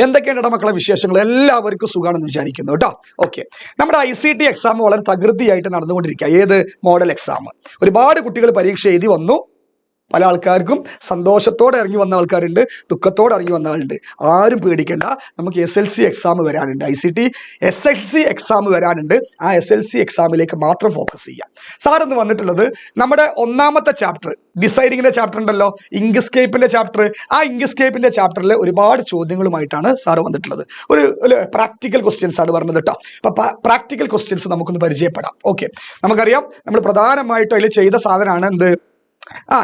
എന്തൊക്കെയാണ് മക്കളെ വിശേഷങ്ങൾ? എല്ലാവർക്കും സുഖമാണെന്ന് വിചാരിക്കുന്നു കേട്ടോ. ഓക്കെ, നമ്മുടെ ICT എക്സാം വളരെ തകൃതിയായിട്ട് നടന്നുകൊണ്ടിരിക്കുക. ഏത് മോഡൽ എക്സാം? ഒരുപാട് കുട്ടികൾ പരീക്ഷ എഴുതി വന്നു. പല ആൾക്കാർക്കും സന്തോഷത്തോടെ ഇറങ്ങി വന്ന ആൾക്കാരുണ്ട്, ദുഃഖത്തോടെ ഇറങ്ങി വന്ന ആളുണ്ട്. ആരും പേടിക്കേണ്ട, നമുക്ക് SLC എക്സാം വരാനുണ്ട്, ICT SLC എക്സാം വരാനുണ്ട്. ആ SLC എക്സാമിലേക്ക് മാത്രം ഫോക്കസ് ചെയ്യാം. സാർ ഇന്ന് വന്നിട്ടുള്ളത് നമ്മുടെ ഒന്നാമത്തെ ചാപ്റ്റർ, ഡിസൈഡിങ്ങിന്റെ ചാപ്റ്റർ ഉണ്ടല്ലോ, ഇങ്ക്സ്കേപ്പിന്റെ ചാപ്റ്റർ. ആ ഇങ്ക്സ്കേപ്പിന്റെ ചാപ്റ്ററിൽ ഒരുപാട് ചോദ്യങ്ങളുമായിട്ടാണ് സാറ് വന്നിട്ടുള്ളത്. ഒരു പ്രാക്ടിക്കൽ ക്വസ്റ്റ്യൻസ് ആണ് പറഞ്ഞത് കേട്ടോ. അപ്പൊ പ്രാക്ടിക്കൽ ക്വസ്റ്റ്യൻസ് നമുക്കൊന്ന് പരിചയപ്പെടാം. ഓക്കെ, നമുക്കറിയാം നമ്മൾ പ്രധാനമായിട്ടും അതിൽ ചെയ്ത സാധനമാണ് എന്ത്?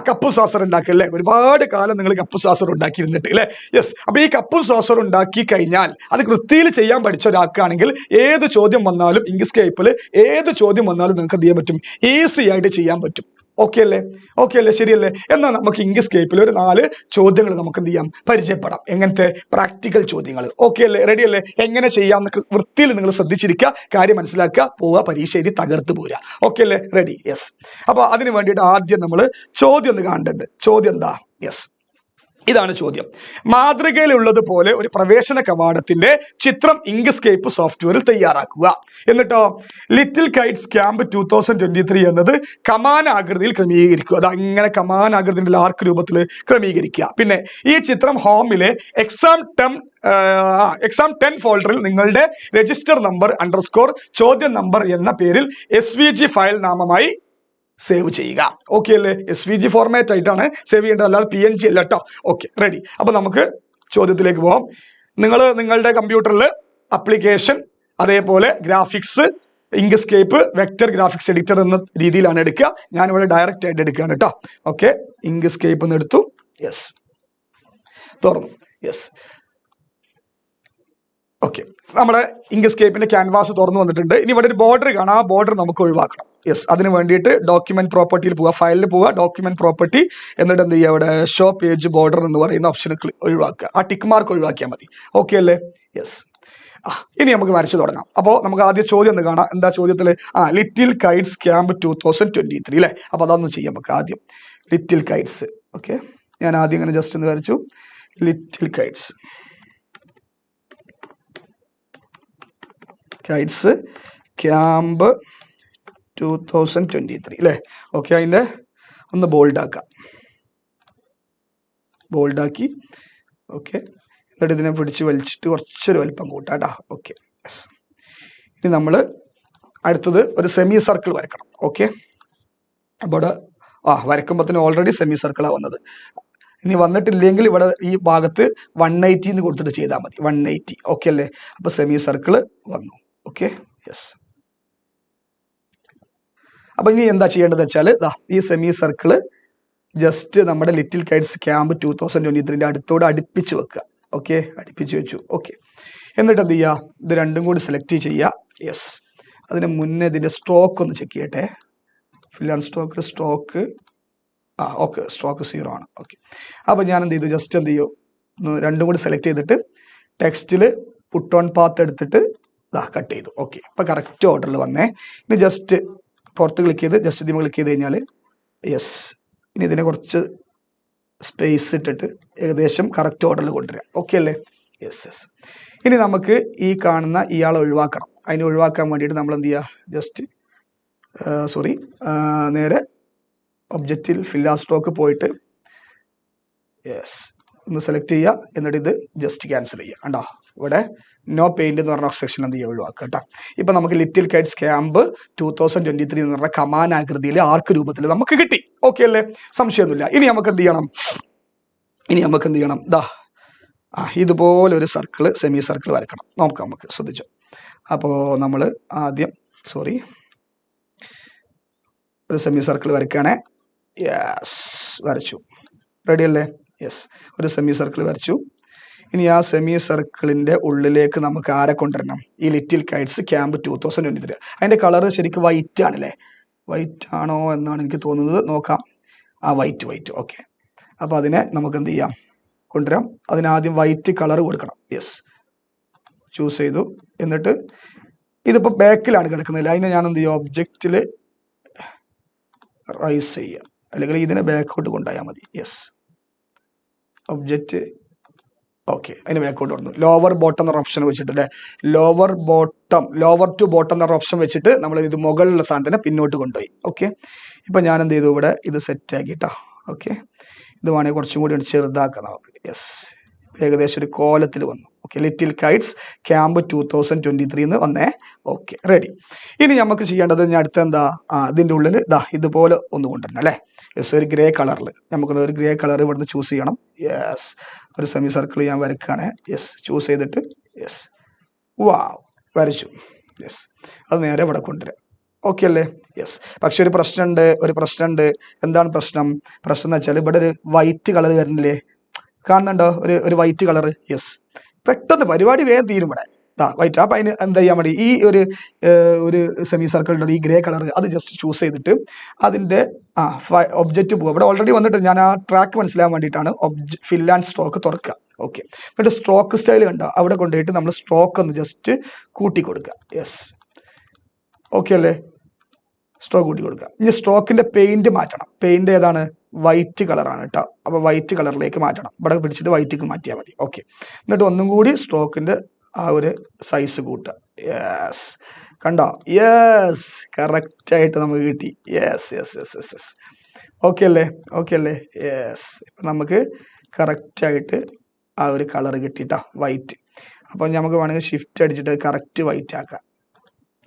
കപ്പും സോസർ ഉണ്ടാക്കല്ലേ. ഒരുപാട് കാലം നിങ്ങൾ കപ്പും സോസർ ഉണ്ടാക്കിയിരുന്നിട്ട് അല്ലേ? യെസ്. അപ്പൊ ഈ കപ്പും സോസർ ഉണ്ടാക്കി കഴിഞ്ഞാൽ അത് വൃത്തിയിൽ ചെയ്യാൻ പഠിച്ച ഒരാൾക്കാണെങ്കിൽ ഏത് ചോദ്യം വന്നാലും ഇങ്ക്സ്കേപ്പിൽ ഏത് ചോദ്യം വന്നാലും നിങ്ങൾക്ക് എന്ത് ചെയ്യാൻ പറ്റും? ഈസി ആയിട്ട് ചെയ്യാൻ പറ്റും. ഓക്കെ അല്ലേ? ഓക്കെ അല്ലേ? ശരിയല്ലേ? എന്നാൽ നമുക്ക് ഇങ്ക്സ്കേപ്പിൽ ഒരു 4 ചോദ്യങ്ങൾ നമുക്ക് എന്ത് ചെയ്യാം? പരിചയപ്പെടാം. എങ്ങനത്തെ പ്രാക്ടിക്കൽ ചോദ്യങ്ങൾ. ഓക്കെ അല്ലേ? റെഡി അല്ലേ? എങ്ങനെ ചെയ്യാമെന്ന് വൃത്തിയിൽ നിങ്ങൾ ശ്രദ്ധിച്ചിരിക്കുക, കാര്യം മനസ്സിലാക്കുക, പോവുക, പരീക്ഷ എഴുതി തകർത്ത് പോരുക. ഓക്കെ അല്ലേ? റെഡി? യെസ്. അപ്പൊ അതിന് വേണ്ടിയിട്ട് ആദ്യം നമ്മൾ ചോദ്യം ഒന്ന് കാണേണ്ടത്. ചോദ്യം എന്താ? യെസ്, ഇതാണ് ചോദ്യം. മാതൃകയിലുള്ളതുപോലെ ഒരു പ്രവേശന കവാടത്തിന്റെ ചിത്രം ഇങ്ക്സ്കേപ്പ് സോഫ്റ്റ്വെയറിൽ തയ്യാറാക്കുക. എന്നിട്ടോ ലിറ്റിൽ കൈറ്റ്സ് ക്യാമ്പ് 2023 എന്നത് കമാന ആകൃതിയിൽ ക്രമീകരിക്കുക. അത് അങ്ങനെ കമാന ആകൃതിയിൽ ആർക്ക് രൂപത്തിൽ ക്രമീകരിക്കുക. പിന്നെ ഈ ചിത്രം ഹോമിലെ എക്സാം 10 ഫോൾഡറിൽ നിങ്ങളുടെ രജിസ്റ്റർ നമ്പർ _ ചോദ്യം നമ്പർ എന്ന പേരിൽ SVG ഫയൽ നാമമായി സേവ് ചെയ്യുക. ഓക്കെ അല്ലേ? SVG ഫോർമാറ്റ് ആയിട്ടാണ് സേവ് ചെയ്യേണ്ടത്, അല്ലാതെ PNG അല്ല കേട്ടോ. Okay, ready. അപ്പൊ നമുക്ക് ചോദ്യത്തിലേക്ക് പോവാം. നിങ്ങളുടെ കമ്പ്യൂട്ടറിൽ അപ്ലിക്കേഷൻ, അതേപോലെ graphics, Inkscape, vector graphics editor എന്ന രീതിയിലാണ് എടുക്കുക. ഞാനിവിടെ ഡയറക്റ്റ് ആയിട്ട് എടുക്കുകയാണ് കേട്ടോ. ഓക്കെ, ഇങ്ക്സ്കേപ്പ് എന്ന് എടുത്തു. യെസ്, തുറന്നു. യെസ്. ഓക്കെ, നമ്മുടെ ഇങ്ക്സ്കേപ്പിന്റെ ക്യാൻവാസ് തുറന്നു വന്നിട്ടുണ്ട്. ഇനി ഇവിടെ ഒരു ബോർഡർ കാണാം, ആ ബോർഡർ നമുക്ക് ഒഴിവാക്കണം. യെസ്, അതിന് വേണ്ടിയിട്ട് ഡോക്യുമെന്റ് പ്രോപ്പർട്ടിയിൽ പോവുക, ഫയലിൽ പോവുക, ഡോക്യുമെന്റ് പ്രോപ്പർട്ടി, എന്നിട്ട് എന്ത് ചെയ്യുക? ഇവിടെ ഷോ പേജ് ബോർഡർ എന്ന് പറയുന്ന ഓപ്ഷൻ ഒഴിവാക്കുക. ആ ടിക്ക് മാർക്ക് ഒഴിവാക്കിയാൽ മതി. ഓക്കെ അല്ലേ? യെസ്. ഇനി നമുക്ക് വരച്ചു തുടങ്ങാം. അപ്പോൾ നമുക്ക് ആദ്യം ചോദ്യം ഒന്ന് കാണാം. എന്താ ചോദ്യത്തിൽ? ലിറ്റിൽ കൈറ്റ്സ് ക്യാമ്പ് 2023 അല്ലേ? അപ്പോൾ അതൊന്നും ചെയ്യാം നമുക്ക് ആദ്യം. Little Kites. ഓക്കെ, ഞാൻ ആദ്യം ഇങ്ങനെ ജസ്റ്റ് ഒന്ന് വരച്ചു. ലിറ്റിൽ കൈറ്റ്സ് ക്യാമ്പ് 2023 അല്ലേ? ഓക്കെ, അതിൻ്റെ ഒന്ന് ബോൾഡാക്കി. ഓക്കെ, എന്നിട്ട് ഇതിനെ പിടിച്ച് വലിച്ചിട്ട് കുറച്ചൊരു വലിപ്പം കൂട്ടാം കേട്ടോ. Okay, yes. ഇനി നമ്മൾ അടുത്തത് ഒരു സെമി സർക്കിൾ വരക്കണം. ഓക്കെ, അപ്പോൾ വരക്കുമ്പോഴത്തേന് ഓൾറെഡി സെമി സർക്കിളാണ് വന്നത്. ഇനി വന്നിട്ടില്ലെങ്കിൽ ഇവിടെ ഈ ഭാഗത്ത് 180 എന്ന് കൊടുത്തിട്ട് ചെയ്താൽ മതി. 180. ഓക്കെ അല്ലേ? അപ്പോൾ സെമി സർക്കിൾ വന്നു. Okay, yes. അപ്പം ഇനി എന്താ ചെയ്യേണ്ടത് വെച്ചാൽ ഈ സെമി സർക്കിള് ജസ്റ്റ് നമ്മുടെ ലിറ്റിൽ കൈറ്റ്സ് ക്യാമ്പ് 2023 അടുത്തോടെ അടുപ്പിച്ച് വെക്കുക. ഓക്കെ, അടുപ്പിച്ച് വെച്ചു. ഓക്കെ, എന്നിട്ട് എന്ത് ചെയ്യുക? ഇത് രണ്ടും കൂടി സെലക്ട് ചെയ്യുക. യെസ്. അതിന് മുന്നേ ഇതിൻ്റെ സ്ട്രോക്ക് ഒന്ന് ചെക്ക് ചെയ്യട്ടെ. ഫിൽ ആൻഡ് സ്ട്രോക്ക് ഓക്കെ, സ്ട്രോക്ക് 0 ആണ്. ഓക്കെ, അപ്പോൾ ഞാൻ എന്ത് ചെയ്തു? ജസ്റ്റ് എന്ത് ചെയ്യും? രണ്ടും കൂടി സെലക്ട് ചെയ്തിട്ട് ടെക്സ്റ്റിൽ പുട്ട് ഓൺ പാത്ത് എടുത്തിട്ട് കട്ട് ചെയ്തു. ഓക്കെ, ഇപ്പം കറക്റ്റ് ഓർഡറിൽ വന്നേ. ഇനി ജസ്റ്റ് പുറത്ത് ക്ലിക്ക് ചെയ്ത് ജസ്റ്റ് ഇതിന് ക്ലിക്ക് ചെയ്ത് കഴിഞ്ഞാൽ യെസ്. ഇനി ഇതിനെ കുറച്ച് സ്പേസ് ഇട്ടിട്ട് ഏകദേശം കറക്റ്റ് ഓർഡറിൽ കൊണ്ടുവരാം. ഓക്കെ അല്ലേ? Yes yes. ഇനി നമുക്ക് ഈ കാണുന്ന ഇയാളെ ഒഴിവാക്കണം. അതിനെ ഒഴിവാക്കാൻ വേണ്ടിയിട്ട് നമ്മൾ എന്ത് ചെയ്യുക? ജസ്റ്റ് നേരെ ഒബ്ജക്റ്റിൽ ഫിൽ ആൻഡ് സ്ട്രോക്ക് പോയിട്ട് യെസ് ഒന്ന് സെലക്ട് ചെയ്യുക. എന്നിട്ട് ഇത് ജസ്റ്റ് ക്യാൻസൽ ചെയ്യുക. കണ്ടോ? ഇവിടെ നോ പെയിന്റ് എന്ന് പറഞ്ഞ സെക്ഷൻ എന്ത് ചെയ്യുക? ഒഴിവാക്കുക കേട്ടോ. ഇപ്പം നമുക്ക് ലിറ്റിൽ കൈറ്റ്സ് ക്യാമ്പ് 2023 എന്ന് പറഞ്ഞ കമാൻ ആകൃതിയിൽ ആർക്ക് രൂപത്തിൽ നമുക്ക് കിട്ടി. ഓക്കെ അല്ലേ? സംശയമൊന്നുമില്ല. ഇനി നമുക്ക് എന്ത് ചെയ്യണം? ഇതുപോലെ ഒരു സർക്കിള്, സെമി സർക്കിൾ വരക്കണം. നമുക്ക് ശ്രദ്ധിച്ചോ. അപ്പോൾ നമ്മൾ ആദ്യം ഒരു സെമി സർക്കിൾ വരയ്ക്കുകയാണേ. യെസ്, വരച്ചു. റെഡി അല്ലേ? യെസ്, ഒരു സെമി സർക്കിൾ വരച്ചു. ഇനി ആ സെമി സർക്കിളിൻ്റെ ഉള്ളിലേക്ക് നമുക്ക് ആരെ കൊണ്ടുവരണം? ഈ ലിറ്റിൽ കൈറ്റ്സ് ക്യാമ്പ് 2023. അതിൻ്റെ കളറ് ശരിക്കും വൈറ്റ് ആണല്ലേ? വൈറ്റ് ആണോ എന്നാണ് എനിക്ക് തോന്നുന്നത്. നോക്കാം. വൈറ്റ്. ഓക്കെ, അപ്പോൾ അതിനെ നമുക്ക് എന്ത് ചെയ്യാം? കൊണ്ടുവരാം. അതിനാദ്യം വൈറ്റ് കളർ കൊടുക്കണം. യെസ്, ചൂസ് ചെയ്തു. എന്നിട്ട് ഇതിപ്പോൾ ബാക്കിലാണ് കിടക്കുന്നത്. അതിനെ ഞാൻ എന്ത് ചെയ്യും? ഒബ്ജക്റ്റിൽ റൈസ് ചെയ്യുക, അല്ലെങ്കിൽ ഇതിനെ ബാക്കോട്ട് കൊണ്ടുപോയാൽ മതി. യെസ്, ഒബ്ജക്റ്റ് ഓക്കെ, അതിന് ബാക്കോട്ട് വന്നു. ലോവർ ബോട്ടം എന്നൊരു ഓപ്ഷൻ വെച്ചിട്ട് അല്ലേ, ലോവർ ടു ബോട്ടം എന്നൊരു ഓപ്ഷൻ വെച്ചിട്ട് നമ്മൾ ഇത് മുകളിലുള്ള സാധനത്തിനെ പിന്നോട്ട് കൊണ്ടുപോയി. ഓക്കെ, ഇപ്പം ഞാൻ എന്ത് ചെയ്തു, ഇവിടെ ഇത് സെറ്റ് ആക്കിട്ടോ. ഓക്കെ, ഇത് വേണമെങ്കിൽ കുറച്ചും കൂടി ചെറുതാക്കാം നമുക്ക്. യെസ്, ഏകദേശം ഒരു കോലത്തിൽ വന്നു. ഓക്കെ, ലിറ്റിൽ കൈറ്റ്സ് ക്യാമ്പ് 2023 എന്ന് വന്നേ. Okay, ready. ഇനി നമുക്ക് ചെയ്യേണ്ടത് ഞാൻ അടുത്ത എന്താ, ഇതിൻ്റെ ഉള്ളിൽ ഇതുപോലെ ഒന്ന് കൊണ്ടുവരണം അല്ലേ. യെസ്, ഒരു ഗ്രേ കളറിൽ നമുക്കൊന്ന് ഒരു ഗ്രേ കളർ ഇവിടുന്ന് ചൂസ് ചെയ്യണം. യെസ്, ഒരു സെമി സർക്കിൾ ഞാൻ വരയ്ക്കുകയാണ്. യെസ്, ചൂസ് ചെയ്തിട്ട് യെസ്, വരച്ചു. യെസ്, അത് നേരെ ഇവിടെ കൊണ്ടുവരാം. ഓക്കെ അല്ലേ? യെസ്. പക്ഷെ ഒരു പ്രശ്നമുണ്ട്. എന്താണ് പ്രശ്നം എന്ന് വെച്ചാൽ ഇവിടെ ഒരു വൈറ്റ് കളർ വരുന്നില്ലേ, കാണുന്നുണ്ടോ? ഒരു വൈറ്റ് കളർ. യെസ്, പെട്ടെന്ന് പരിപാടി വേഗം തീരും ഇവിടെ. വൈറ്റ്. അപ്പം അതിന് എന്താ ചെയ്യാൻ വേണ്ടി ഈ ഒരു സെമി സർക്കിളിൻ്റെ ഈ ഗ്രേ കളർ അത് ജസ്റ്റ് ചൂസ് ചെയ്തിട്ട് അതിൻ്റെ ഒബ്ജക്റ്റ് പോകുക. ഇവിടെ ഓൾറെഡി വന്നിട്ട് ഞാൻ ആ ട്രാക്ക് മനസ്സിലാൻ വേണ്ടിയിട്ടാണ് ഫിൽ ആൻഡ് സ്ട്രോക്ക് തുറക്കുക. ഓക്കെ, എന്നിട്ട് സ്ട്രോക്ക് സ്റ്റൈൽ കണ്ടോ, അവിടെ കൊണ്ടുപോയിട്ട് നമ്മൾ സ്ട്രോക്ക് ഒന്ന് ജസ്റ്റ് കൂട്ടി കൊടുക്കുക. യെസ്, ഓക്കെ അല്ലേ? സ്ട്രോക്ക് കൂട്ടി കൊടുക്കുക. ഇനി സ്ട്രോക്കിൻ്റെ പെയിൻറ് മാറ്റണം. പെയിൻറ് ഏതാണ്? വൈറ്റ് കളറാണ് കേട്ടോ. അപ്പോൾ വൈറ്റ് കളറിലേക്ക് മാറ്റണം. ഇവിടെ പിടിച്ചിട്ട് വൈറ്റിക്ക് മാറ്റിയാൽ മതി. ഓക്കെ, എന്നിട്ട് ഒന്നും കൂടി സ്ട്രോക്കിൻ്റെ ആ ഒരു സൈസ് കൂട്ടുക. യെസ്, കണ്ടോ? യെസ്, കറക്റ്റായിട്ട് നമുക്ക് കിട്ടി. യെസ്. ഓക്കെ അല്ലേ? യെസ്, ഇപ്പം നമുക്ക് കറക്റ്റായിട്ട് ആ ഒരു കളർ കിട്ടിയിട്ടാ, വൈറ്റ്. അപ്പം നമുക്ക് വേണമെങ്കിൽ ഷിഫ്റ്റ് അടിച്ചിട്ട് കറക്റ്റ് വൈറ്റ് ആക്കാം.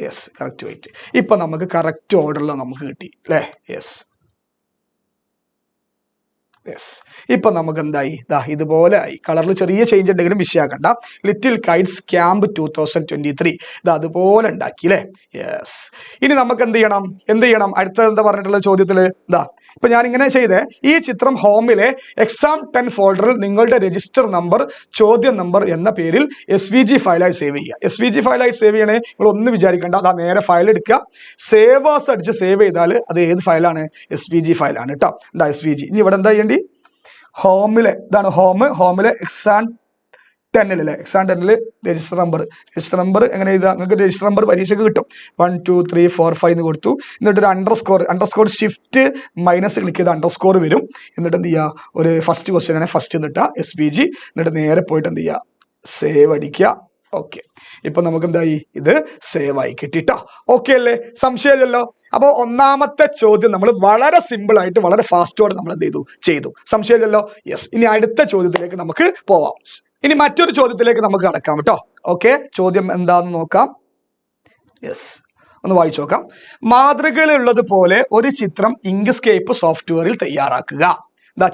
Yes, correct white. ഇപ്പം നമുക്ക് കറക്റ്റ് ഓർഡറിൽ നമുക്ക് കിട്ടി അല്ലേ? യെസ്. ഇപ്പം നമുക്ക് എന്തായി, ഇതുപോലെ ആയി. കളറിൽ ചെറിയ ചേഞ്ച് ഉണ്ടെങ്കിലും വിഷയമാക്കണ്ട. ലിറ്റിൽ കൈറ്റ്സ് ക്യാമ്പ് 2023 അതുപോലെ ഉണ്ടാക്കി അല്ലേ? യെസ്. ഇനി നമുക്ക് എന്ത് ചെയ്യണം? അടുത്തത് എന്താ പറഞ്ഞിട്ടുള്ള ചോദ്യത്തിൽ ഇപ്പൊ ഞാൻ ഇങ്ങനെ ചെയ്തേ, ഈ ചിത്രം ഹോമിലെ എക്സാം 10 ഫോൾഡറിൽ നിങ്ങളുടെ രജിസ്റ്റർ നമ്പർ, ചോദ്യം നമ്പർ എന്ന പേരിൽ SVG ഫയലായി സേവ് ചെയ്യുക. SVG ഫയലായി സേവ് ചെയ്യണേ നിങ്ങൾ ഒന്നും വിചാരിക്കേണ്ട. നേരെ ഫയൽ എടുക്കുക, സേവ് ആസ് അടിച്ച് സേവ് ചെയ്താൽ അത് ഏത് ഫയലാണ്? SVG ഫയലാണ് കേട്ടോ. SVG. ഇനി ഇവിടെ എന്താ ചെയ്യേണ്ടി? ഹോമിലെ ഇതാണ് ഹോമിലെ എക്സാം 10 രജിസ്റ്റർ നമ്പർ എങ്ങനെ എഴുതുക? നിങ്ങൾക്ക് രജിസ്റ്റർ നമ്പർ പരീക്ഷയ്ക്ക് കിട്ടും. 1 2 3 4 5 എന്ന് കൊടുത്തു. എന്നിട്ട് ഒരു അണ്ടർസ്കോർ ഷിഫ്റ്റ് മൈനസ് ക്ലിക്ക് ചെയ്ത് അണ്ടർസ്കോർ വരും. എന്നിട്ട് എന്ത് ചെയ്യുക? ഒരു ഫസ്റ്റ് ക്വസ്റ്റ്യൻ ആണ് ഫസ്റ്റ് എന്നിട്ട് SVG, എന്നിട്ട് നേരെ പോയിട്ട് എന്ത് ചെയ്യുക? സേവ് അടിക്കുക. ഓക്കെ, ഇപ്പൊ നമുക്ക് എന്തായി? ഇത് സേവ് ആയി കിട്ടിട്ടോ. ഓക്കെ അല്ലേ? സംശയമില്ലല്ലോ. അപ്പോൾ ഒന്നാമത്തെ ചോദ്യം നമ്മൾ വളരെ സിമ്പിൾ ആയിട്ട് വളരെ ഫാസ്റ്റോടെ നമ്മൾ എന്ത് ചെയ്തു? സംശയമില്ലല്ലോ. യെസ്. ഇനി അടുത്ത ചോദ്യത്തിലേക്ക് നമുക്ക് പോവാം. ഇനി മറ്റൊരു ചോദ്യത്തിലേക്ക് നമുക്ക് കടക്കാം കേട്ടോ. ഓക്കെ, ചോദ്യം എന്താന്ന് നോക്കാം. യെസ്, ഒന്ന് വായിച്ചു നോക്കാം. മാതൃകയിലുള്ളതുപോലെ ഒരു ചിത്രം ഇങ്ക്സ്കേപ്പ് സോഫ്റ്റ്വെയറിൽ തയ്യാറാക്കുക.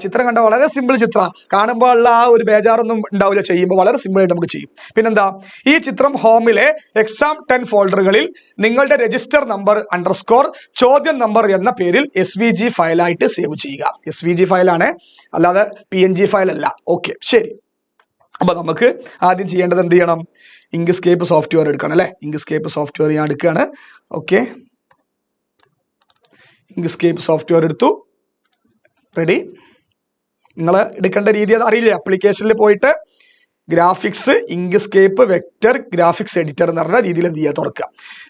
ചിത്രം കണ്ട വളരെ സിമ്പിൾ ചിത്രം. കാണുമ്പോൾ ഉള്ള ആ ഒരു ബേജാറൊന്നും ഉണ്ടാവില്ല, ചെയ്യുമ്പോൾ വളരെ സിമ്പിൾ ആയിട്ട് നമുക്ക് ചെയ്യും. പിന്നെന്താ, ഈ ചിത്രം ഹോമിലെ എക്സാം 10 ഫോൾഡറുകളിൽ നിങ്ങളുടെ രജിസ്റ്റർ നമ്പർ അണ്ടർസ്കോർ ചോദ്യം നമ്പർ എന്ന പേരിൽ SVG ഫയലായിട്ട് സേവ് ചെയ്യുക. SVG ഫയലാണ്, അല്ലാതെ PNG ഫയൽ അല്ല. ഓക്കെ, ശരി. അപ്പൊ നമുക്ക് ആദ്യം ചെയ്യേണ്ടത് എന്ത് ചെയ്യണം? ഇങ്ക്സ്കേപ്പ് സോഫ്റ്റ്വെയർ എടുക്കണം അല്ലേ? ഇങ്ക്സ്കേപ്പ് സോഫ്റ്റ്വെയർ ഞാൻ എടുക്കുകയാണ്. ഓക്കെ, ഇങ്ക്സ്കേപ്പ് സോഫ്റ്റ്വെയർ എടുത്തു. റെഡി. നിങ്ങൾ എടുക്കേണ്ട രീതി അത് അറിയില്ലേ? ആപ്ലിക്കേഷനിൽ പോയിട്ട് graphics, Inkscape, vector graphics editor എന്ന് പറഞ്ഞ രീതിയിൽ എന്ത് ചെയ്യുക? തുറക്കുക.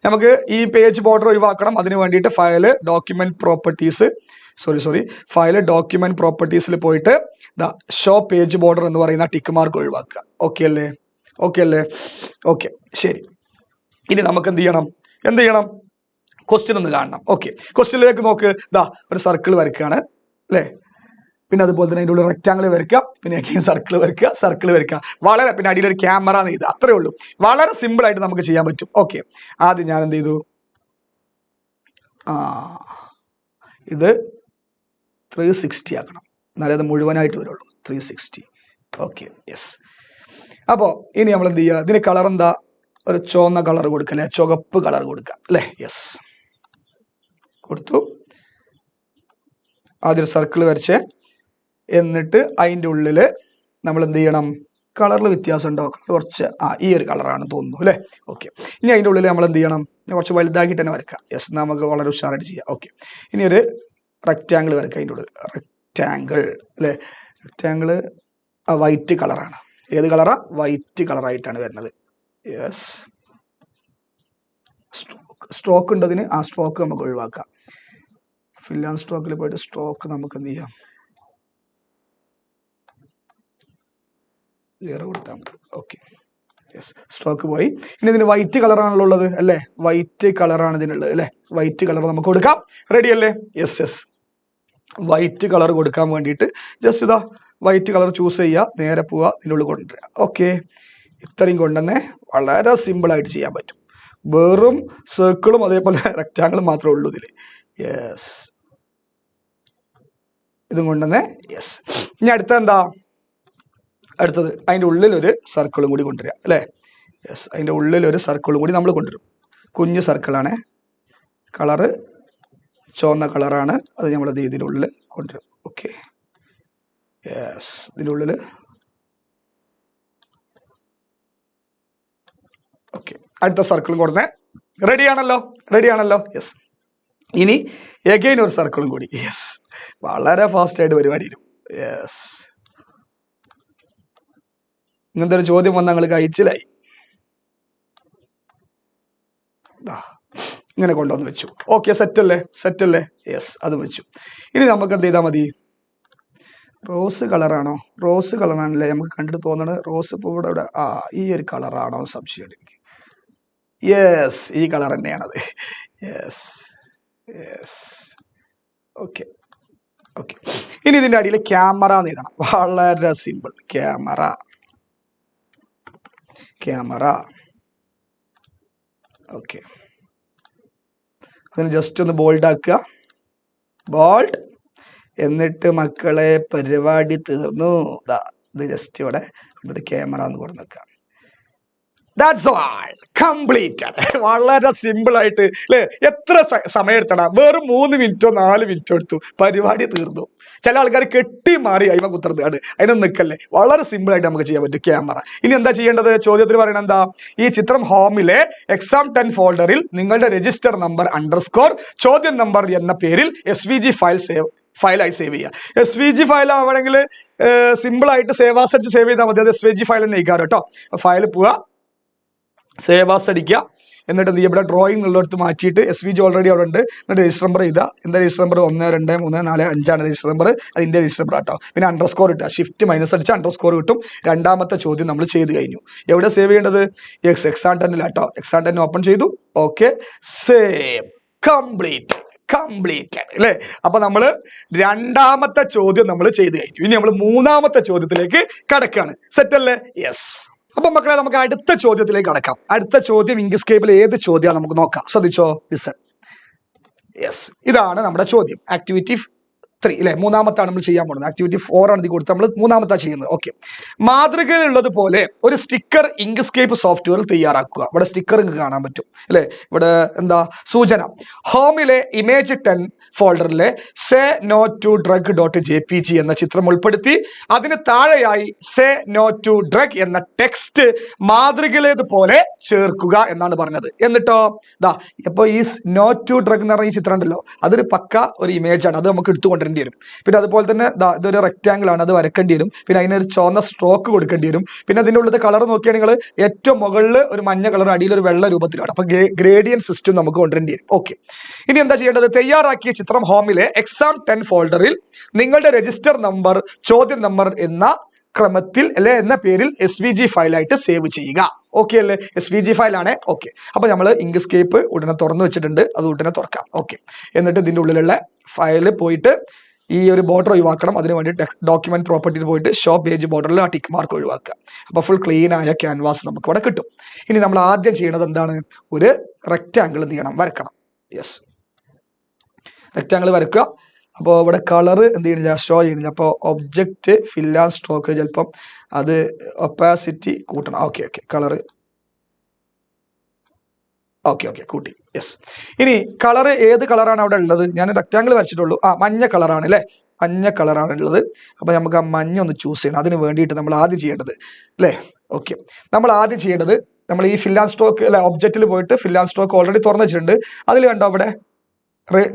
നമുക്ക് ഈ പേജ് ബോർഡർ ഒഴിവാക്കണം. അതിന് വേണ്ടിയിട്ട് ഫയല് ഡോക്യുമെന്റ് പ്രോപ്പർട്ടീസിൽ പോയിട്ട് ഷോ പേജ് ബോർഡർ എന്ന് പറയുന്ന ടിക്ക് മാർക്ക് ഒഴിവാക്കുക. ഓക്കെ അല്ലേ? ഓക്കെ, ശരി. ഇനി നമുക്ക് എന്ത് ചെയ്യണം? ക്വസ്റ്റ്യൻ ഒന്ന് കാണണം. ഓക്കെ, ക്വസ്റ്റ്യനിലേക്ക് നോക്ക്. ഒരു സർക്കിൾ വരയ്ക്കുകയാണ് അല്ലേ? പിന്നെ അതുപോലെ തന്നെ അതിൻ്റെ ഉള്ളിൽ റെക്റ്റാങ്കിൾ വരയ്ക്കുക, പിന്നെ സർക്കിൾ വരയ്ക്കുക. വളരെ, പിന്നെ അടിയിലൊരു ക്യാമറ ഇത് അത്രേ ഉള്ളൂ. വളരെ സിമ്പിൾ ആയിട്ട് നമുക്ക് ചെയ്യാൻ പറ്റും. ഓക്കെ, ആദ്യം ഞാൻ എന്ത് ചെയ്തു? ഇത് 360 ആക്കണം, എന്നാലേ അത് മുഴുവനായിട്ട് വരുള്ളൂ. 360. Okay, yes. അപ്പോൾ ഇനി നമ്മൾ എന്ത് ചെയ്യുക? ഇതിന് കളർ എന്താ? ഒരു ചുവന്ന കളർ കൊടുക്കുക അല്ലെ? ചുവപ്പ് കളർ കൊടുക്കുക അല്ലേ? യെസ്, കൊടുത്തു. ആദ്യം ഒരു സർക്കിൾ വരച്ച്, എന്നിട്ട് അതിൻ്റെ ഉള്ളിൽ നമ്മൾ എന്ത് ചെയ്യണം? കളറിൽ വ്യത്യാസം ഉണ്ടോ? കുറച്ച് ഈ ഒരു കളറാണ് തോന്നുന്നു അല്ലേ? ഓക്കെ, ഇനി അതിൻ്റെ ഉള്ളിൽ നമ്മൾ എന്ത് ചെയ്യണം? കുറച്ച് വലുതാക്കിയിട്ട് തന്നെ വരയ്ക്കാം. യെസ്, നമുക്ക് വളരെ ഉഷാറായിട്ട് ചെയ്യാം. ഓക്കെ, ഇനി ഒരു റെക്റ്റാങ്കിൾ വരയ്ക്കുക. അതിൻ്റെ ഉള്ളിൽ റെക്റ്റാങ്കിൾ അല്ലേ? റെക്റ്റാങ്കിൾ വൈറ്റ് കളറാണ്. ഏത് കളറാ? വൈറ്റ് കളറായിട്ടാണ് വരുന്നത്. യെസ്. സ്ട്രോക്ക് ഉണ്ടതിന്, ആ സ്ട്രോക്ക് നമുക്ക് ഒഴിവാക്കാം. ഫിൽ ആൻഡ് സ്ട്രോക്കിൽ പോയിട്ട് സ്ട്രോക്ക് നമുക്ക് എന്ത് ചെയ്യാം? 0 കൊടുത്താൽ മതി. ഓക്കെ, യെസ്, സ്ട്രോക്ക് പോയി. ഇനി ഇതിന് വൈറ്റ് കളറാണല്ലോ ഉള്ളത് അല്ലേ? വൈറ്റ് കളറാണ് ഇതിനുള്ളത് അല്ലേ? വൈറ്റ് കളർ നമുക്ക് കൊടുക്കാം. റെഡി അല്ലേ? യെസ് യെസ്, വൈറ്റ് കളർ കൊടുക്കാൻ വേണ്ടിയിട്ട് ജസ്റ്റ് ഇതാ വൈറ്റ് കളർ ചൂസ് ചെയ്യുക, നേരെ പോവുക, ഇതിനുള്ളിൽ കൊണ്ടുവരിക. ഓക്കെ, ഇത്രയും കൊണ്ടുവന്നേ വളരെ സിമ്പിളായിട്ട് ചെയ്യാൻ പറ്റും. വെറും സർക്കിളും അതേപോലെ റെക്റ്റാങ്കിളും മാത്രമേ ഉള്ളൂ ഇതിൽ. യെസ്, ഇതും കൊണ്ടുവന്നേ. യെസ്, ഇനി അടുത്ത എന്താ? അടുത്തത് അതിൻ്റെ ഉള്ളിലൊരു സർക്കിളും കൂടി കൊണ്ടുവരിക അല്ലേ? യെസ്, അതിൻ്റെ ഉള്ളിലൊരു സർക്കിളും കൂടി നമ്മൾ കൊണ്ടുവരും. കുഞ്ഞു സർക്കിളാണ്, കളറ് ചുവന്ന കളറാണ്, അത് നമ്മളത് ഇതിനുള്ളിൽ കൊണ്ടുവരും. ഓക്കെ, യെസ്, ഇതിൻ്റെ ഉള്ളിൽ. ഓക്കെ, അടുത്ത സർക്കിളും കൊടുത്തേ. റെഡിയാണല്ലോ? റെഡിയാണല്ലോ? യെസ്, ഇനി എഗെയിൻ ഒരു സർക്കിളും കൂടി. യെസ്, വളരെ ഫാസ്റ്റായിട്ട് പരിപാടി വരും. യെസ്, ഇങ്ങനത്തെ ഒരു ചോദ്യം വന്ന് ഞങ്ങൾ കഴിച്ചിലായി. ഇങ്ങനെ കൊണ്ടുവന്ന് വെച്ചു. ഓക്കെ, സെറ്റല്ലേ? സെറ്റല്ലേ? യെസ്, അതും വെച്ചു. ഇനി നമുക്ക് എന്ത് ചെയ്താൽ മതി? റോസ് കളറാണോ? റോസ് കളറാണല്ലേ നമുക്ക് കണ്ടിട്ട് തോന്നണത്. റോസ് ഇപ്പോൾ ഇവിടെ ഈ ഒരു കളറാണോ സംശയമുണ്ട് എനിക്ക്. യെസ്, ഈ കളർ തന്നെയാണത്. Yes yes, okay okay. ഇനി ഇതിൻ്റെ അടിയിൽ ക്യാമറ എന്ന് എഴുതണം. വളരെ സിമ്പിൾ. Camera, camera. ഓക്കെ, അതിന് ജസ്റ്റ് ഒന്ന് ബോൾഡ് ആക്കുക. ബോൾഡ്. എന്നിട്ട് മക്കളെ പരിപാടി തീർന്നു. ഇത് ജസ്റ്റ് ഇവിടെ എന്നിട്ട് ക്യാമറ എന്ന് കൊടുത്ത് വെക്കുക. That's all, completed. വളരെ സിമ്പിൾ ആയിട്ട് അല്ലേ? എത്ര സമയം എടുത്തടാ? വെറും 3 മിനിറ്റോ 4 മിനിറ്റോ എടുത്തു, പരിപാടി തീർന്നു. ചില ആൾക്കാർ കെട്ടി മാറി അയിമ കുത്തുന്നത്, അതിനൊന്നും നിൽക്കല്ലേ. വളരെ സിമ്പിൾ ആയിട്ട് നമുക്ക് ചെയ്യാൻ പറ്റും ക്യാമറ. ഇനി എന്താ ചെയ്യേണ്ടത്? ചോദ്യത്തിൽ പറയണത് എന്താ? ഈ ചിത്രം ഹോമിലെ എക്സാം 10 ഫോൾഡറിൽ നിങ്ങളുടെ രജിസ്റ്റർ നമ്പർ _ ചോദ്യം നമ്പർ എന്ന പേരിൽ SVG ഫയലായി സേവ് ചെയ്യുക. SVG ഫയൽ ആവണമെങ്കിൽ സിമ്പിൾ ആയിട്ട് സേവ് ആസ് അടിച്ച് സേവ് ചെയ്താൽ മതി. അത് SVG ഫയൽ എന്ന് എഴുതാറ് കേട്ടോ. ഫയൽ പോവുക, സേവ് ആസ് അടിക്കുക, എന്നിട്ട് എന്ത് ചെയ്യുക? ഇവിടെ ഡ്രോയിങ് ഉള്ളിടത്ത് മാറ്റിയിട്ട് SVG ഓൾറെഡി അവിടെ ഉണ്ട്. എന്നിട്ട് രജിസ്റ്റർ നമ്പർ ചെയ്താൽ എന്താ? രജിസ്റ്റർ നമ്പർ 1 2 3 4 5 ആണ് രജിസ്റ്റർ നമ്പർ. അതിൻ്റെ രജിസ്റ്റർ നമ്പർ കേട്ടോ. പിന്നെ _ ഇട്ടുക, ഷിഫ്റ്റ് മൈനസ് അടിച്ച് _ കിട്ടും. രണ്ടാമത്തെ ചോദ്യം നമ്മൾ ചെയ്ത് കഴിഞ്ഞു. എവിടെ സേവ് ചെയ്യേണ്ടത്? എക്സാം 10 കേട്ടോ. എക്സാം 10 ഓപ്പൺ ചെയ്തു. ഓക്കെ, സേവ്, കംപ്ലീറ്റഡ് അല്ലേ? അപ്പൊ നമ്മൾ രണ്ടാമത്തെ ചോദ്യം നമ്മൾ ചെയ്ത് കഴിഞ്ഞു. ഇനി നമ്മൾ മൂന്നാമത്തെ ചോദ്യത്തിലേക്ക് കടക്കാണ്. സെറ്റ് അല്ലേ? യെസ്. അപ്പൊ മക്കളെ, നമുക്ക് അടുത്ത ചോദ്യത്തിലേക്ക് കടക്കാം. അടുത്ത ചോദ്യം ഇംഗ്ലീഷ് ഏത് ചോദ്യമാണ് നമുക്ക് നോക്കാം. ശ്രദ്ധിച്ചോ, ലിസൺ. യെസ്, ഇതാണ് നമ്മുടെ ചോദ്യം. ആക്ടിവിറ്റി 3 അല്ലെ? മൂന്നാമത്താണ് നമ്മൾ ചെയ്യാൻ പോകുന്നത്. ആക്ടിവിറ്റി 4 ആണ് ഇത് കൊടുത്ത് നമ്മൾ മൂന്നാമത്താണ് ചെയ്യുന്നത്. ഓക്കെ, മാതൃകയിലുള്ളത് പോലെ ഒരു സ്റ്റിക്കർ ഇങ്ക്സ്കേപ്പ് സോഫ്റ്റ്വെയർ തയ്യാറാക്കുക. ഇവിടെ സ്റ്റിക്കർ കാണാൻ പറ്റും അല്ലെ? ഇവിടെ എന്താ സൂചന? ഹോമിലെ ഇമേജ് 10 ഫോൾഡറിലെ say no to drug .jpg എന്ന ചിത്രം ഉൾപ്പെടുത്തി അതിന് താഴെയായി സേ നോ ടു ഡ്രഗ് എന്ന ടെക്സ്റ്റ് മാതൃകയിലേതുപോലെ ചേർക്കുക എന്നാണ് പറഞ്ഞത്. എന്നിട്ടോ ദാ ഇപ്പോൾ ഈ നോ ടു ഡ്രഗ് എന്ന് പറഞ്ഞ ഈ ചിത്രം ഉണ്ടല്ലോ, അതൊരു പക്ക ഒരു ഇമേജ് ആണ്. അത് നമുക്ക് എടുത്തുകൊണ്ടിരുന്നത് വരും. പിന്നെ അതുപോലെ തന്നെ ഇതൊരു റെക്റ്റാങ്കിൾ ആണ്, അത് വരക്കേണ്ടി വരും. പിന്നെ അതിനൊരു ചുവന്ന സ്ട്രോക്ക് കൊടുക്കേണ്ടി വരും. പിന്നെ അതിൻ്റെ ഉള്ളിലത്തെ കളർ നോക്കിയാൽ നിങ്ങൾ ഏറ്റവും മുകളിൽ ഒരു മഞ്ഞ കളർ, അടിയിൽ ഒരു വെള്ള രൂപത്തിലാണ്. അപ്പൊ ഗ്രേഡിയൻ സിസ്റ്റം നമുക്ക് കൊണ്ടുവരേണ്ടി വരും. ഓക്കെ, ഇനി എന്താ ചെയ്യേണ്ടത്? തയ്യാറാക്കിയ ചിത്രം ഹോമിലെ എക്സാം 10 ഫോൾഡറിൽ നിങ്ങളുടെ രജിസ്റ്റർ നമ്പർ, ചോദ്യം നമ്പർ എന്ന ക്രമത്തിൽ അല്ലെ എന്ന പേരിൽ SVG ഫയലായിട്ട് സേവ് ചെയ്യുക. ഓക്കെ അല്ലേ? SVG ഫയലാണ്. ഓക്കെ, അപ്പൊ നമ്മൾ ഇങ്ക്സ്കേപ്പ് ഉടനെ തുറന്നു വെച്ചിട്ടുണ്ട്, അത് ഉടനെ തുറക്കാം. ഓക്കെ, എന്നിട്ട് ഇതിൻ്റെ ഉള്ളിലുള്ള ഫയല് പോയിട്ട് ഈ ഒരു ബോർഡർ ഒഴിവാക്കണം. അതിന് വേണ്ടി ഡോക്യുമെന്റ് പ്രോപ്പർട്ടിയിൽ പോയിട്ട് ഷോ പേജ് ബോർഡറിൽ ആ ടിക്ക് മാർക്ക് ഒഴിവാക്കുക. അപ്പോൾ ഫുൾ ക്ലീൻ ആയ ക്യാൻവാസ് നമുക്ക് ഇവിടെ കിട്ടും. ഇനി നമ്മൾ ആദ്യം ചെയ്യുന്നത് എന്താണ്? ഒരു റെക്റ്റാങ്കിൾ എന്ത് ചെയ്യണം? വരക്കണം. യെസ്, റെക്റ്റാങ്കിൾ വരക്കുക. അപ്പോൾ ഇവിടെ കളർ എന്ത് ചെയ്യുന്നില്ല? ഷോ ചെയ്യുന്നില്ല. അപ്പോൾ ഒബ്ജക്റ്റ് ഫിൽ ആൻഡ് സ്ട്രോക്ക് ചിലപ്പം അത് ഒപ്പാസിറ്റി കൂട്ടണം. ഓക്കെ ഓക്കെ, കളർ ഓക്കെ കൂട്ടി. യെസ്, ഇനി കളർ ഏത് കളറാണ് അവിടെ ഉള്ളത്? ഞാൻ റെക്റ്റാങ്കിൾ വരച്ചിട്ടുള്ളൂ. മഞ്ഞ കളറാണ് അല്ലേ? മഞ്ഞ കളറാണ് ഉള്ളത്. അപ്പോൾ നമുക്ക് ആ മഞ്ഞ ഒന്ന് ചൂസ് ചെയ്യണം. അതിന് വേണ്ടിയിട്ട് നമ്മൾ ആദ്യം ചെയ്യേണ്ടത് അല്ലേ? ഓക്കെ, നമ്മൾ ആദ്യം ചെയ്യേണ്ടത് നമ്മൾ ഈ ഫിൽ ആൻഡ് സ്ട്രോക്ക് അല്ലെ ഒബ്ജക്റ്റിൽ പോയിട്ട് ഫിൽ ആൻഡ് സ്ട്രോക്ക് ഓൾറെഡി തുറന്നു വെച്ചിട്ടുണ്ട്. അതിൽ കണ്ടോ അവിടെ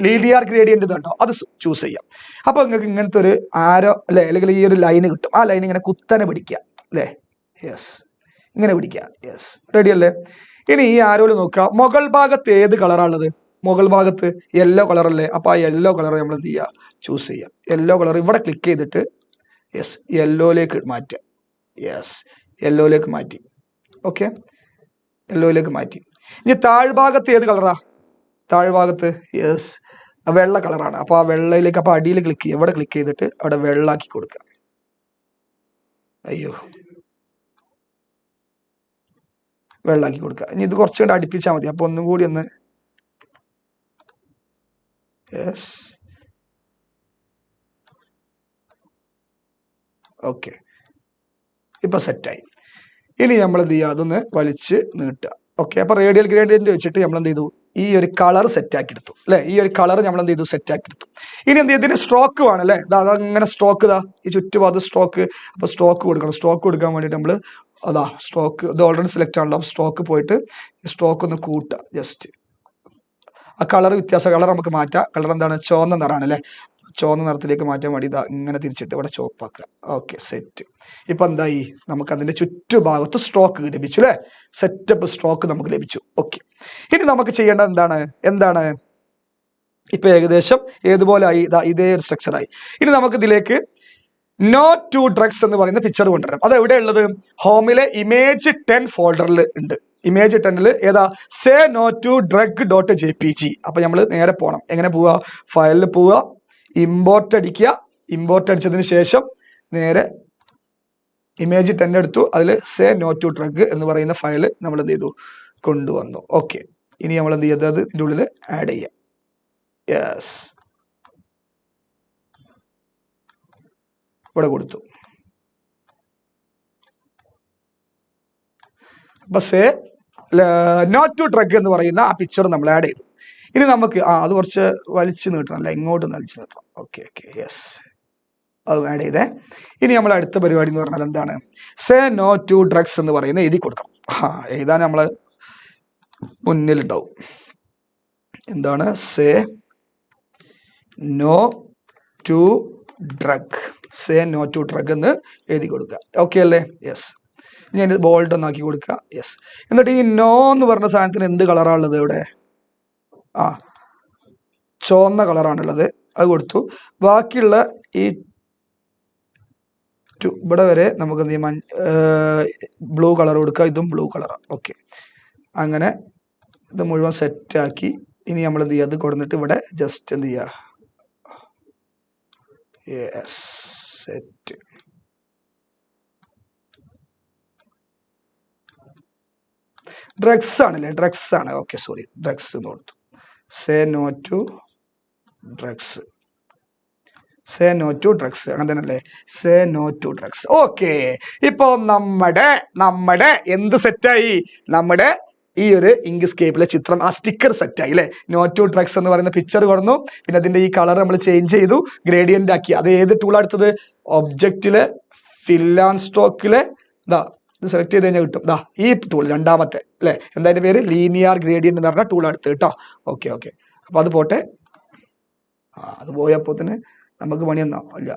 ലീനിയർ ഗ്രേഡിയന്റ് കണ്ടോ? അത് ചൂസ് ചെയ്യാം. അപ്പോൾ നിങ്ങൾക്ക് ഇങ്ങനത്തെ ഒരു ആരോ അല്ലെ, അല്ലെങ്കിൽ ഈ ഒരു ലൈന് കിട്ടും. ആ ലൈൻ ഇങ്ങനെ കുത്തനെ പിടിക്കുക അല്ലേ? യെസ്, ഇങ്ങനെ പിടിക്കുക. യെസ്, റെഡി അല്ലേ? ഇനി ഈ ആരോയിൽ നോക്കുക, മുകൾ ഭാഗത്ത് ഏത് കളറാണുള്ളത്? മുകൾ ഭാഗത്ത് യെല്ലോ കളർ അല്ലേ? അപ്പോൾ ആ യെല്ലോ കളർ നമ്മൾ എന്ത് ചെയ്യുക? ചൂസ് ചെയ്യുക. യെല്ലോ കളർ ഇവിടെ ക്ലിക്ക് ചെയ്തിട്ട് യെസ് യെല്ലോയിലേക്ക് മാറ്റുക. യെസ്, യെല്ലോയിലേക്ക് മാറ്റി. ഓക്കെ, യെല്ലോയിലേക്ക് മാറ്റി. ഇനി താഴ്ഭാഗത്ത് ഏത് കളറാ? താഴ്ഭാഗത്ത് യെസ് വെള്ള കളറാണ്. അപ്പോൾ ആ വെള്ളയിലേക്ക്, അപ്പോൾ അടിയിൽ ക്ലിക്ക് ചെയ്യുക, ഇവിടെ ക്ലിക്ക് ചെയ്തിട്ട് അവിടെ വെള്ളാക്കി കൊടുക്കുക. അയ്യോ, വെള്ളാക്കി കൊടുക്കുക. ഇനി ഇത് കുറച്ചും കൂടെ അടുപ്പിച്ചാൽ മതി. അപ്പോൾ ഒന്നും കൂടി ഒന്ന് യെസ്. ഓക്കെ, ഇപ്പൊ സെറ്റായി. ഇനി നമ്മൾ എന്ത് ചെയ്യുക, അതൊന്ന് വലിച്ച് നീട്ടുക. ഓക്കെ, അപ്പൊ റേഡിയൽ ഗ്രേഡിയന്റ് വെച്ചിട്ട് നമ്മൾ എന്ത് ചെയ്തു, ഈ ഒരു കളർ സെറ്റ് ആക്കി എടുത്തു അല്ലെ. ഈ ഒരു കളർ നമ്മൾ എന്ത് ചെയ്തു, സെറ്റ് ആക്കി എടുത്തു. ഇനി എന്ത് ചെയ്യും, ഇതിന് സ്ട്രോക്ക് വേണം അല്ലെ. അതങ്ങനെ സ്ട്രോക്ക് ഇതാ ഈ ചുറ്റുപാട് സ്ട്രോക്ക്. അപ്പൊ സ്ട്രോക്ക് കൊടുക്കണം. സ്ട്രോക്ക് കൊടുക്കാൻ വേണ്ടിയിട്ട് നമ്മൾ അതാ സ്ട്രോക്ക് ഇത് ഓൾറെഡി സെലക്ട് ആണല്ലോ. സ്ട്രോക്ക് പോയിട്ട് സ്ട്രോക്ക് ഒന്ന് കൂട്ടുക. ജസ്റ്റ് ആ കളർ വ്യത്യാസം, കളർ നമുക്ക് മാറ്റാം. കളർ എന്താണ്, ചുവന്ന നിറാണ് അല്ലെ. ചുവന്ന നിറത്തിലേക്ക് മാറ്റാൻ വേണ്ടി ഇതാ ഇങ്ങനെ തിരിച്ചിട്ട് ഇവിടെ ചോപ്പാക്കുക. Okay, set. ഇപ്പൊ എന്തായി, നമുക്ക് അതിന്റെ ചുറ്റുഭാഗത്ത് സ്ട്രോക്ക് ലഭിച്ചു അല്ലെ. സെറ്റപ്പ് സ്ട്രോക്ക് നമുക്ക് ലഭിച്ചു. ഓക്കെ, ഇനി നമുക്ക് ചെയ്യേണ്ടത് എന്താണ് ഇപ്പൊ ഏകദേശം ഏതുപോലെ ആയി, ഇതേ ഒരു സ്ട്രക്ചറായി. ഇനി നമുക്ക് ഇതിലേക്ക് നോ ടു ഡ്രഗ്സ് എന്ന് പറയുന്ന പിക്ചർ കൊണ്ടുവരാം. അത് എവിടെ ഉള്ളത്, ഹോമിലെ ഇമേജ് 10 ഫോൾഡറിൽ ഉണ്ട്. ഇമേജ് 10 ഏതാ, say no to drug .jpg. അപ്പൊ നമ്മൾ നേരെ പോകണം. എങ്ങനെ പോവുക, ഫയലിൽ പോവുക, ഇമ്പോർട്ട് അടിക്കുക. ഇമ്പോർട്ട് അടിച്ചതിന് ശേഷം നേരെ ഇമേജ് 10 എടുത്തു. അതിൽ സേ നോ ടു ഡ്രഗ് എന്ന് പറയുന്ന ഫയൽ നമ്മൾ എന്ത് ചെയ്തു, കൊണ്ടുവന്നു. ഓക്കെ, ഇനി നമ്മൾ എന്ത് ചെയ്തത്, ഇതിൻ്റെ ഉള്ളിൽ ആഡ് ചെയ്യാം. യെസ്, ഇവിടെ കൊടുത്തു. അപ്പൊ സേ നോട്ട് ടു ഡ്രഗ് എന്ന് പറയുന്ന ആ പിക്ചർ നമ്മൾ ആഡ് ചെയ്തു. ഇനി നമുക്ക് അത് കുറച്ച് വലിച്ചു നീട്ടണം അല്ല, ഇങ്ങോട്ട് വലിച്ചു നീട്ടണം. ഓക്കെ ഓക്കെ, യെസ്, അത് ആഡ് ചെയ്തേ. ഇനി നമ്മൾ അടുത്ത പരിപാടി എന്ന് പറഞ്ഞാൽ എന്താണ്, സേ നോ ടു ഡ്രഗ്സ് എന്ന് പറയുന്ന എഴുതി കൊടുക്കണം. എഴുതാൻ നമ്മൾ മുന്നിലുണ്ടാവും. എന്താണ്, say no to drug, say no to drug എന്ന് എഴുതി കൊടുക്കുക. ഓക്കെ അല്ലേ, യെസ്. ഞാൻ ബോൾഡ് ഒന്നാക്കി കൊടുക്കുക. യെസ്. എന്നിട്ട് ഈ നോ എന്ന് പറഞ്ഞ സാധനത്തിന് എന്ത് കളറാണുള്ളത് ഇവിടെ, ചുവന്ന കളറാണുള്ളത്, അത് കൊടുത്തു. ബാക്കിയുള്ള ഈ ഇവിടെ വരെ നമുക്ക് എന്ത് ചെയ്യാം, ബ്ലൂ കളർ കൊടുക്കുക. ഇതും ബ്ലൂ കളറാണ്. ഓക്കെ, അങ്ങനെ ഇത് മുഴുവൻ സെറ്റാക്കി. ഇനി നമ്മൾ എന്ത് ചെയ്യുക, അത് കൊടുത്തിട്ട് ഇവിടെ ജസ്റ്റ് എന്ത് ചെയ്യുക, യെസ്, സെറ്റ്. ഡ്രഗ്സ് ആണല്ലേ, ഡ്രഗ്സ് ആണ്. ഓക്കെ, സോറി, ഡ്രഗ്സ് എന്ന് കൊടുത്തു. Say no to drugs, say no to drugs, അങ്ങനെ തന്നെ അല്ലേ, say no to drugs. Okay, ഇപ്പൊ നമ്മുടെ എന്ത് സെറ്റായി, നമ്മുടെ ഈ ഒരു ഇങ്ക്സ്കേപ്പിലെ ചിത്രം, ആ സ്റ്റിക്കർ സെറ്റായി അല്ലേ. നോ ടു ഡ്രഗ്സ് എന്ന് പറയുന്ന പിക്ചർ കൊടുന്നു. പിന്നെ അതിന്റെ ഈ കളർ നമ്മൾ ചേഞ്ച് ചെയ്തു, ഗ്രേഡിയന്റ് ആക്കി. അത് ഏത് ടൂൾ എടുത്തത്, ഒബ്ജക്റ്റിലെ ഫിൽ ആൻഡ് സ്ട്രോക്കിലെ ഇത് സെലക്ട് ചെയ്ത് കഴിഞ്ഞാൽ കിട്ടും. ഈ ടൂൾ രണ്ടാമത്തെ അല്ലേ, എന്താ അതിന്റെ പേര്, ലീനിയർ ഗ്രേഡിയന്റ് എന്ന് പറഞ്ഞ ടൂൾ എടുത്ത് കേട്ടോ. ഓക്കെ ഓക്കെ, അപ്പൊ അത് പോട്ടെ. അത് പോയപ്പോ തന്നെ നമുക്ക് പണിയൊന്നോ അല്ല.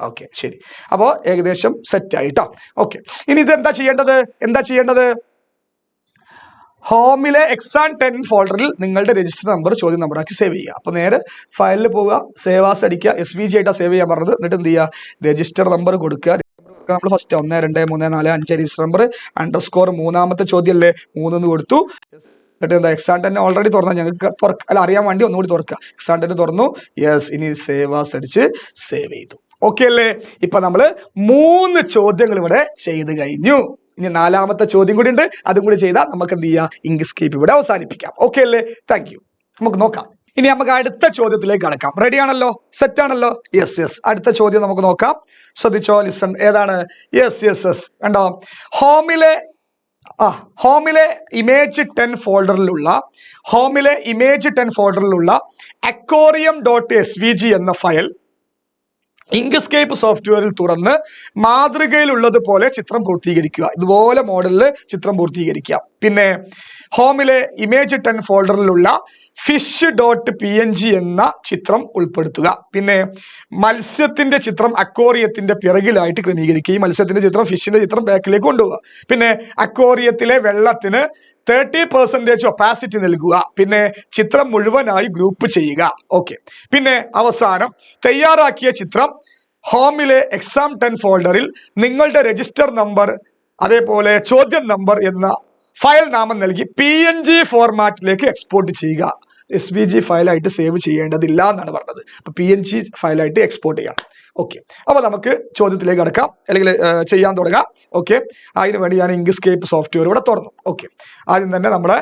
ഓക്കെ, ശരി. അപ്പോൾ ഏകദേശം സെറ്റ് ആയിട്ടോ. ഓക്കെ, ഇനി ഇത് എന്താ ചെയ്യേണ്ടത്, ഹോമിലെ എക്സാം 10 ഫോൾഡറിൽ നിങ്ങളുടെ രജിസ്റ്റർ നമ്പർ ചോദ്യം നമ്പറാക്കി സേവ് ചെയ്യുക. അപ്പോൾ നേരെ ഫയലിൽ പോവുക, സേവ് ആസ് അടിക്കുക. SVG ആയിട്ടാണ് സേവ് ചെയ്യാൻ പറഞ്ഞത്. എന്നിട്ട് എന്ത് ചെയ്യുക, രജിസ്റ്റർ നമ്പർ കൊടുക്കുക. നമ്മൾ ഫസ്റ്റ് 1 2 3 4 5 രജിസ്റ്റർ നമ്പർ _ മൂന്നാമത്തെ ചോദ്യം അല്ലേ, 3 എന്ന് കൊടുത്തു. എന്നിട്ട് എന്താ, എക്സാം 10 ഓൾറെഡി തുറന്നാൽ ഞങ്ങൾക്ക് അറിയാൻ വേണ്ടി ഒന്നുകൂടി തുറക്കുക. എക്സാം 10 തുറന്നു. യെസ്, ഇനി സേവ് ആസ് അടിച്ച് സേവ് ചെയ്തു. ഓക്കെ അല്ലേ. ഇപ്പൊ നമ്മള് 3 ചോദ്യങ്ങൾ ഇവിടെ ചെയ്ത് കഴിഞ്ഞു. ഇനി 4ാമത്തെ ചോദ്യം കൂടി ഉണ്ട്, അതും കൂടി ചെയ്താൽ നമുക്ക് എന്ത് ചെയ്യാം, ഇങ്ക്സ്കേപ്പ് ഇവിടെ അവസാനിപ്പിക്കാം. ഓക്കെ അല്ലേ, താങ്ക് യു. നമുക്ക് നോക്കാം. ഇനി നമുക്ക് അടുത്ത ചോദ്യത്തിലേക്ക് കടക്കാം. റെഡി ആണല്ലോ, സെറ്റ് ആണല്ലോ. യെസ്, അടുത്ത ചോദ്യം നമുക്ക് നോക്കാം. ശ്രദ്ധിച്ചോ, ലിസൺ. ഏതാണ്, യെസ് കണ്ടോ, ഹോമിലെ ഇമേജ് 10 ഫോൾഡറിലുള്ള aquarium.svg എന്ന ഫയൽ ഇങ്ക്സ്കേപ്പ് സോഫ്റ്റ്വെയറിൽ തുറന്ന് മാതൃകയിലുള്ളതുപോലെ ചിത്രം പൂർത്തീകരിക്കുക. ഇതുപോലെ മോഡലിൽ ചിത്രം പൂർത്തീകരിക്കുക. പിന്നെ ഹോമിലെ ഇമേജ് 10 ഫോൾഡറിലുള്ള fish.png എന്ന ചിത്രം ഉൾപ്പെടുത്തുക. പിന്നെ മത്സ്യത്തിന്റെ ചിത്രം അക്വേറിയത്തിന്റെ പിറകിലായിട്ട് ക്രമീകരിക്കുക. ഈ മത്സ്യത്തിന്റെ ചിത്രം, ഫിഷിന്റെ ചിത്രം ബാക്കിലേക്ക് കൊണ്ടുപോകുക. പിന്നെ അക്വേറിയത്തിലെ വെള്ളത്തിന് 30% ഒപ്പാസിറ്റി നൽകുക. പിന്നെ ചിത്രം മുഴുവനായി ഗ്രൂപ്പ് ചെയ്യുക. ഓക്കെ, പിന്നെ അവസാനം തയ്യാറാക്കിയ ചിത്രം ഹോമിലെ എക്സാം 10 ഫോൾഡറിൽ നിങ്ങളുടെ രജിസ്റ്റർ നമ്പർ അതേപോലെ ചോദ്യം നമ്പർ എന്ന ഫയൽ നാമം നൽകി PNG ഫോർമാറ്റിലേക്ക് എക്സ്പോർട്ട് ചെയ്യുക. SVG ഫയലായിട്ട് സേവ് ചെയ്യേണ്ടതില്ല എന്നാണ് പറഞ്ഞത്. അപ്പൊ PNG ഫയലായിട്ട് എക്സ്പോർട്ട് ചെയ്യണം. ഓക്കെ, അപ്പൊ നമുക്ക് ചോദ്യത്തിലേക്ക് കടക്കാം, അല്ലെങ്കിൽ ചെയ്യാൻ തുടങ്ങാം. ഓക്കെ, അതിന് വേണ്ടി ഞാൻ ഇങ്ക്സ്കേപ്പ് സോഫ്റ്റ്വെയർ ഇവിടെ തുറന്നു. ഓക്കെ, ആദ്യം തന്നെ നമ്മുടെ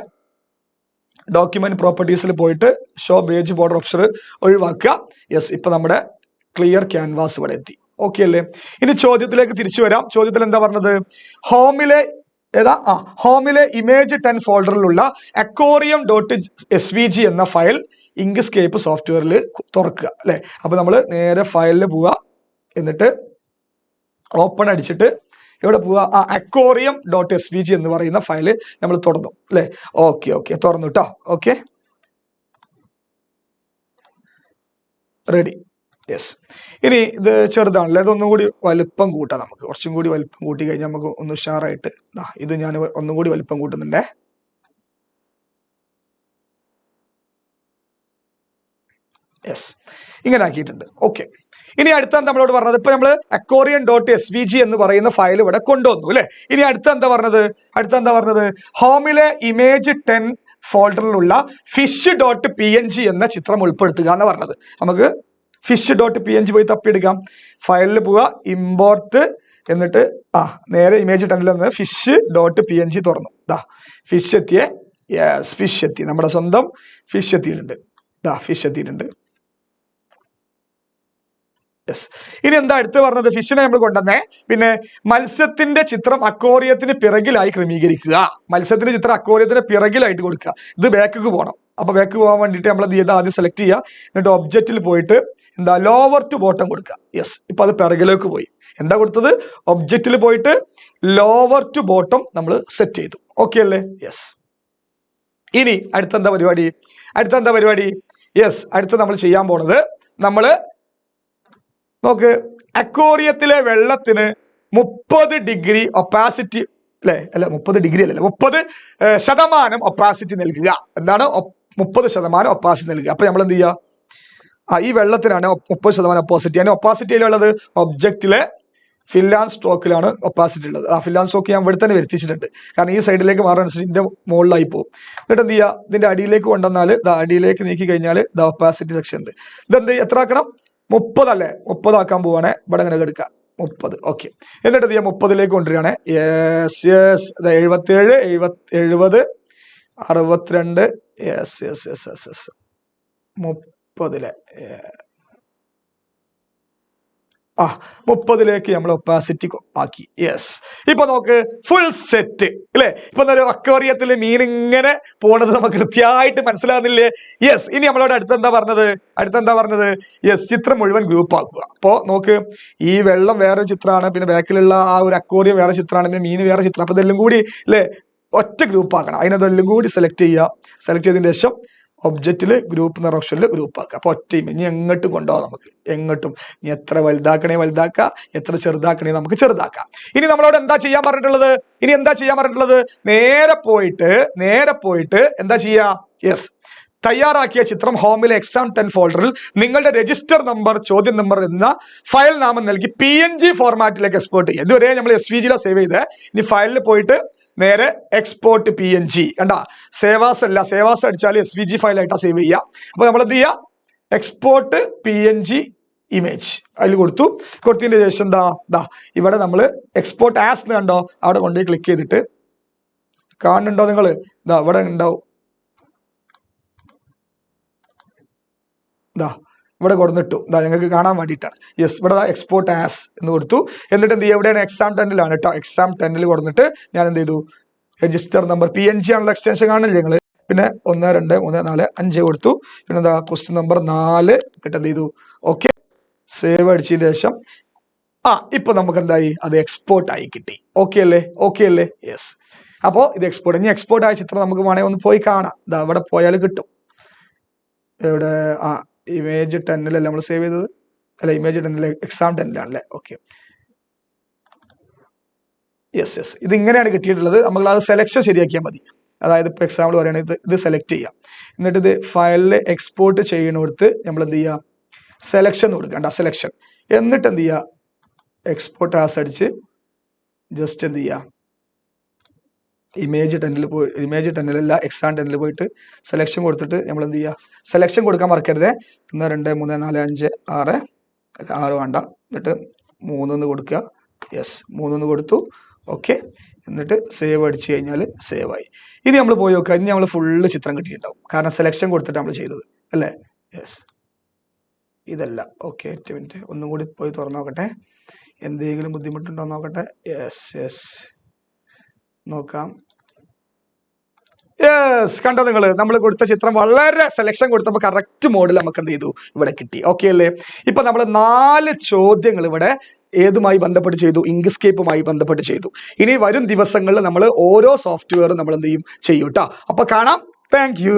ഡോക്യുമെന്റ് പ്രോപ്പർട്ടീസിൽ പോയിട്ട് ഷോ പേജ് ബോർഡർ ഓപ്ഷൻ ഒഴിവാക്കുക. യെസ്, ഇപ്പൊ നമ്മുടെ ക്ലിയർ ക്യാൻവാസ് ഇവിടെ എത്തി. ഓക്കെ അല്ലേ? ഇനി ചോദ്യത്തിലേക്ക് തിരിച്ചു വരാം. ചോദ്യത്തിൽ എന്താ പറഞ്ഞത്? ഹോമിലെ ഇമേജ് 10 ഫോൾഡറിലുള്ള aquarium.svg എന്ന ഫയൽ ഇങ്ക്സ്കേപ്പ് സോഫ്റ്റ്വെയറിൽ തുറക്കുക അല്ലെ. അപ്പൊ നമ്മൾ നേരെ ഫയലിൽ പോവുക, എന്നിട്ട് ഓപ്പൺ അടിച്ചിട്ട് എവിടെ പോവുക? aquarium.svg എന്ന് പറയുന്ന ഫയല് നമ്മൾ തുറന്നു അല്ലെ. ഓക്കെ തുറന്നു കേട്ടോ. Okay, ready. യെസ്, ഇനി ഇത് ചെറുതാണല്ലേ, ഇതൊന്നും കൂടി വലിപ്പം കൂട്ടാം. നമുക്ക് കുറച്ചും കൂടി വലിപ്പം കൂട്ടി കഴിഞ്ഞാൽ നമുക്ക് ഒന്ന് ഉഷാറായിട്ട് ഇത് ഞാൻ ഒന്നും കൂടി വലിപ്പം കൂട്ടുന്നുണ്ടേ. യെസ്, ഇങ്ങനെ ആക്കിയിട്ടുണ്ട്. ഓക്കെ, ഇനി അടുത്ത നമ്മളോട് പറഞ്ഞത്, ഇപ്പൊ നമ്മൾ aquarium.svg എന്ന് പറയുന്ന ഫയൽ ഇവിടെ കൊണ്ടുവന്നു അല്ലെ. ഇനി അടുത്ത എന്താ പറഞ്ഞത്? ഹോമിലെ ഇമേജ് 10 ഫോൾഡറിലുള്ള fish.png എന്ന ചിത്രം ഉൾപ്പെടുത്തുക എന്ന് പറഞ്ഞത്. നമുക്ക് fish.png പോയി തപ്പിയെടുക്കാം. ഫയലിൽ പോവുക, ഇമ്പോർട്ട്, എന്നിട്ട് നേരെ ഇമേജ് 10 നിന്ന് fish.png തുറന്നു. ഫിഷ് എത്തിയേ. യെസ്, ഫിഷ് എത്തി. നമ്മുടെ സ്വന്തം ഫിഷ് എത്തിയിട്ടുണ്ട്. ഫിഷ് എത്തിയിട്ടുണ്ട്. യെസ്, ഇനി എന്താ അടുത്ത് പറഞ്ഞത്? ഫിഷിനെ നമ്മൾ കൊണ്ടുവന്നേ. പിന്നെ മത്സ്യത്തിന്റെ ചിത്രം അക്വേറിയത്തിന് പിറകിലായി ക്രമീകരിക്കുക. മത്സ്യത്തിന്റെ ചിത്രം അക്വേറിയത്തിന് പിറകിലായിട്ട് കൊടുക്കുക. ഇത് ബാക്ക് പോകണം. അപ്പൊ ബാക്ക് പോകാൻ വേണ്ടിയിട്ട് നമ്മൾ എന്ത് ചെയ്താൽ ആദ്യം സെലക്ട് ചെയ്യുക, എന്നിട്ട് ഒബ്ജക്റ്റിൽ പോയിട്ട് ലോവർ ടു ബോട്ടം കൊടുക്കുക. യെസ്, ഇപ്പൊ അത് പിറകിലേക്ക് പോയി. എന്താ കൊടുത്തത്? ഒബ്ജക്റ്റിൽ പോയിട്ട് ലോവർ ടു ബോട്ടം നമ്മൾ സെറ്റ് ചെയ്തു. ഓക്കെ അല്ലേ? യെസ്, ഇനി അടുത്തെന്താ പരിപാടി? യെസ്, അടുത്ത നമ്മൾ ചെയ്യാൻ പോണത്, നമ്മള് നോക്ക്, അക്വേറിയത്തിലെ വെള്ളത്തിന് 30 ഡിഗ്രി ഒപ്പാസിറ്റി അല്ലെ, 30 ഡിഗ്രി അല്ലല്ലോ, 30% ഒപ്പാസിറ്റി നൽകുക. എന്താണ് 30% ഒപ്പാസിറ്റി നൽകുക? അപ്പൊ നമ്മൾ എന്ത് ചെയ്യുക? ഈ വെള്ളത്തിനാണ് 30% ഒപ്പാസിറ്റി. അതിന് ഒപ്പാസിറ്റി ഉള്ളത് ഒബ്ജക്റ്റിലെ ഫിൽ ആൻഡ് സ്ട്രോക്കിലാണ് ഒപ്പാസിറ്റി ഉള്ളത്. ആ ഫിൽ ആൻഡ് സ്ട്രോക്ക് ഞാൻ ഇവിടെ തന്നെ വരുത്തിച്ചിട്ടുണ്ട്. കാരണം ഈ സൈഡിലേക്ക് മാറുന്നതനുസരിച്ച് ഇതിന്റെ മുകളിലായി പോകും. എന്നിട്ട് എന്ത് ചെയ്യുക? ഇതിന്റെ അടിയിലേക്ക് കൊണ്ടുവന്നാൽ അടിയിലേക്ക് നീക്കി കഴിഞ്ഞാൽ ഒപ്പാസിറ്റി സെക്ഷൻ ഉണ്ട്. ഇതെന്ത് എത്ര ആക്കണം? 30 അല്ലേ? 30 ആക്കാൻ പോവാണ്. ഇവിടെ അങ്ങനെ എടുക്കുക 30. ഓക്കെ, എന്നിട്ട് എന്ത് ചെയ്യാം? 30ലേക്ക് കൊണ്ടുവരികയാണ്. യെസ്, 77, 70, 62. യെസ്, 30 30ലേക്ക് നമ്മൾ ഒപ്പാസിറ്റി ആക്കി. യെസ്, ഇപ്പൊ നമുക്ക് ഫുൾ സെറ്റ് അല്ലെ. ഇപ്പൊ അക്വേറിയത്തിൽ മീൻ ഇങ്ങനെ പോണത് നമുക്ക് കൃത്യമായിട്ട് മനസ്സിലാകുന്നില്ലേ? യെസ്, ഇനി നമ്മളോട് അടുത്തെന്താ പറഞ്ഞത്? യെസ്, ചിത്രം മുഴുവൻ ഗ്രൂപ്പ് ആക്കുക. അപ്പോ നോക്ക്, ഈ വെള്ളം വേറെ ചിത്രമാണ്, പിന്നെ ബാക്കിലുള്ള ആ ഒരു അക്വേറിയം വേറെ ചിത്രമാണ്, പിന്നെ മീൻ വേറെ ചിത്രം. അപ്പൊ ഇതെല്ലാം കൂടി അല്ലെ ഒറ്റ ഗ്രൂപ്പ് ആക്കണം. അതിനെല്ലാം കൂടി സെലക്ട് ചെയ്തതിന് ശേഷം ഒബ്ജക്റ്റിൽ ഗ്രൂപ്പ് എന്ന ഓപ്ഷനിൽ ഗ്രൂപ്പ് ആക്കുക. അപ്പൊ ഒറ്റ ഇനി എങ്ങോട്ടും കൊണ്ടുപോകാം. നമുക്ക് എങ്ങോട്ടും, ഇനി എത്ര വലുതാക്കണേ വലുതാക്കാം, എത്ര ചെറുതാക്കണേ നമുക്ക് ചെറുതാക്കാം. ഇനി നമ്മളോട് എന്താ ചെയ്യാൻ പറഞ്ഞിട്ടുള്ളത്? നേരെ പോയിട്ട് എന്താ ചെയ്യാ? യെസ്, തയ്യാറാക്കിയ ചിത്രം ഹോമിലെ എക്സാം 10 ഫോൾഡറിൽ നിങ്ങളുടെ രജിസ്റ്റർ നമ്പർ ചോദ്യം നമ്പർ എന്ന ഫയൽ നാമം നൽകി PNG ഫോർമാറ്റിലേക്ക് എക്സ്പോർട്ട് ചെയ്യുക. ഇതുവരെ നമ്മൾ SVG സേവ് ചെയ്ത്, ഇനി ഫയലിൽ പോയിട്ട് നേരെ എക്സ്പോർട്ട് PNG. കണ്ട, സേവാസ് അല്ല, സേവാസ് അടിച്ചാൽ SVG ഫയലായിട്ടാ സേവ് ചെയ്യുക. അപ്പൊ നമ്മൾ എന്ത് ചെയ്യുക? എക്സ്പോർട്ട് PNG ഇമേജ് അതിൽ കൊടുത്തതിന് ശേഷം ഇവിടെ നമ്മൾ എക്സ്പോർട്ട് ആസ് എന്ന് കണ്ടോ, അവിടെ കൊണ്ടുപോയി ക്ലിക്ക് ചെയ്തിട്ട് കാണുന്നുണ്ടോ നിങ്ങൾ? ഇവിടെ ഉണ്ടാവും. ഇവിടെ കൊടുത്തിട്ടു. ഞങ്ങൾക്ക് കാണാൻ വേണ്ടിയിട്ടാണ്. യെസ്, ഇവിടെ എക്സ്പോർട്ട് ആസ് എന്ന് കൊടുത്തു. എന്നിട്ട് എന്ത് ചെയ്യുക? എവിടെയാണ്? എക്സാം 10ലാണ് കേട്ടോ. എക്സാം 10 കൊടുത്തിട്ട് ഞാൻ എന്ത് ചെയ്തു? രജിസ്റ്റർ നമ്പർ PNG ആണല്ലോ എക്സ്റ്റൻഷൻ കാണില്ലേ ഞങ്ങൾ. പിന്നെ 1, 2, 3, 4, 5 കൊടുത്തു. പിന്നെ എന്താ ക്വസ്റ്റ്യൻ നമ്പർ 4. എന്നിട്ട് എന്ത് ചെയ്തു? ഓക്കെ, സേവ് അടിച്ചതിന് ശേഷം ഇപ്പൊ നമുക്ക് എന്തായി? അത് എക്സ്പോർട്ട് ആയി കിട്ടി. ഓക്കെ അല്ലേ? യെസ്, അപ്പോൾ ഇത് എക്സ്പോർട്ട്. ഇനി എക്സ്പോർട്ട് ആയ ചിത്രം നമുക്ക് വേണമെങ്കിൽ ഒന്ന് പോയി കാണാം. അവിടെ പോയാൽ കിട്ടും. എവിടെ? ഇമേജ് 10 നമ്മൾ സേവ് ചെയ്തത് അല്ല, ഇമേജ് 10 എക്സാം 10ലാണല്ലേ. ഓക്കെ, യെസ്, ഇത് ഇങ്ങനെയാണ് കിട്ടിയിട്ടുള്ളത്. നമ്മൾ അത് സെലക്ഷൻ ശരിയാക്കിയാൽ മതി. അതായത് ഇപ്പൊ എക്സാമ്പിൾ പറയുകയാണെങ്കിൽ ഇത് സെലക്ട് ചെയ്യാം. എന്നിട്ട് ഇത് ഫയലിൽ എക്സ്പോർട്ട് ചെയ്യുന്നിടത്ത് നമ്മൾ എന്ത് ചെയ്യുക? സെലക്ഷൻ കൊടുക്കണ്ട. സെലക്ഷൻ എന്നിട്ട് എന്ത് ചെയ്യുക, എക്സ്പോർട്ട് ആസ് അടിച്ച് ജസ്റ്റ് എന്ത് ചെയ്യുക, ഇമേജ് 10 എക്സാം 10 പോയിട്ട് സെലക്ഷൻ കൊടുത്തിട്ട് നമ്മൾ എന്ത് ചെയ്യുക, സെലക്ഷൻ കൊടുക്കാൻ മറക്കരുത്. 1 2 3 4 5 6 6 വേണ്ട, എന്നിട്ട് 3 കൊടുക്കുക. യെസ്, 3 കൊടുത്തു. ഓക്കെ, എന്നിട്ട് സേവ് അടിച്ചു കഴിഞ്ഞാൽ സേവ് ആയി. ഇനി നമ്മൾ പോയി നോക്കുക. ഇനി നമ്മൾ ഫുള്ള് ചിത്രം കിട്ടിയിട്ടുണ്ടാവും, കാരണം സെലക്ഷൻ കൊടുത്തിട്ട് നമ്മൾ ചെയ്തത് അല്ലേ. യെസ്, ഇതല്ല. ഓക്കെ, 8 മിനിറ്റ് ഒന്നും കൂടി പോയി തുറന്നു നോക്കട്ടെ, എന്തെങ്കിലും ബുദ്ധിമുട്ടുണ്ടോ നോക്കട്ടെ. യെസ് നോക്കാം. യെസ്, കണ്ടോ നിങ്ങൾ, നമ്മൾ കൊടുത്ത ചിത്രം വളരെ സെലക്ഷൻ കൊടുത്തപ്പോൾ കറക്റ്റ് മോഡൽ നമുക്ക് എന്ത് ചെയ്തു, ഇവിടെ കിട്ടി. ഓക്കെ അല്ലേ. ഇപ്പൊ നമ്മൾ 4 ചോദ്യങ്ങൾ ഇവിടെ ഏതുമായി ബന്ധപ്പെട്ട് ചെയ്തു, ഇങ്ക്സ്കേപ്പുമായി ബന്ധപ്പെട്ട് ചെയ്തു. ഇനി വരും ദിവസങ്ങളിൽ നമ്മൾ ഓരോ സോഫ്റ്റ്വെയറും നമ്മൾ എന്ത് ചെയ്യും, ചെയ്യൂട്ടോ. അപ്പൊ കാണാം. Thank you.